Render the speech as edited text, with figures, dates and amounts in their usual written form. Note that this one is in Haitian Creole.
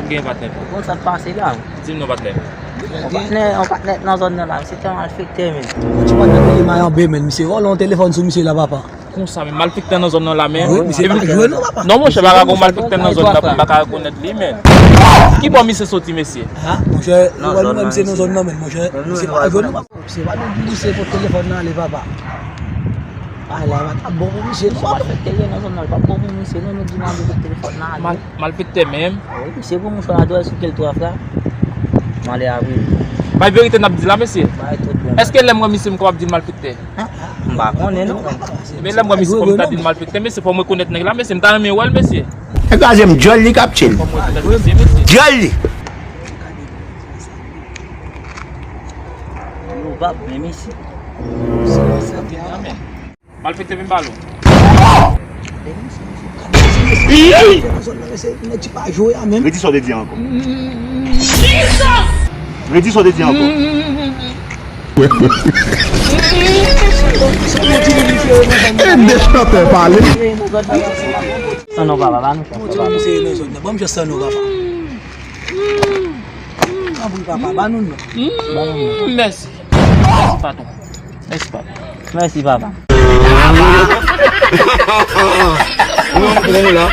gen patne? Kon sa pase la. Dim nou patne. On patne nan zon nan la. Se te mal fikte men. Tu pas dans les mailles en B, mais monsieur, on a un téléphone sur monsieur là, papa. Kon sa men, mal fikte nan zon nan la men. Oui, monsieur, pas jouer, non, papa. Non, monshe, baka kon mal fikte nan zon nan la, baka konet li men. Ki bon mi se soti, mesye? Ah, mon cher, nous même c'est nos zones, mais mon cher, c'est pas jouer, non, papa. C'est pas de glisser pour téléphone là, les papa. Ah, là, va bon, monsieur, Se mal fikte li nan zon nan. Pa pou mwen se nou di nan de telefon nan. Mal fikte men. Se pou mwen sa la doye sou kel to afra. Male avri. Bay verite nap di la, mesye? Bay tout bon. Eske lem mwen misi mko ap di mal fikte? Mba konen nou. Men lem mwen misi kom ta di mal fikte, mesye, pou mwen konet neg la, mesye, mta reme wel, mesye. E gazem jolly kapchen. Pou mwen konet mesye, mesye. Jolly. Yo bab men misi. Mal fikte bin balo. tu pas jouer même. Redis sur des diens encore. Redis sur des diens encore. Deixa eu parler. Non, papa, va nous. Bon, je sais, non, papa. Ah, bon, papa, va nous. Merci. Merci, patron. Merci, papa. Merci, papa. Vamos lá.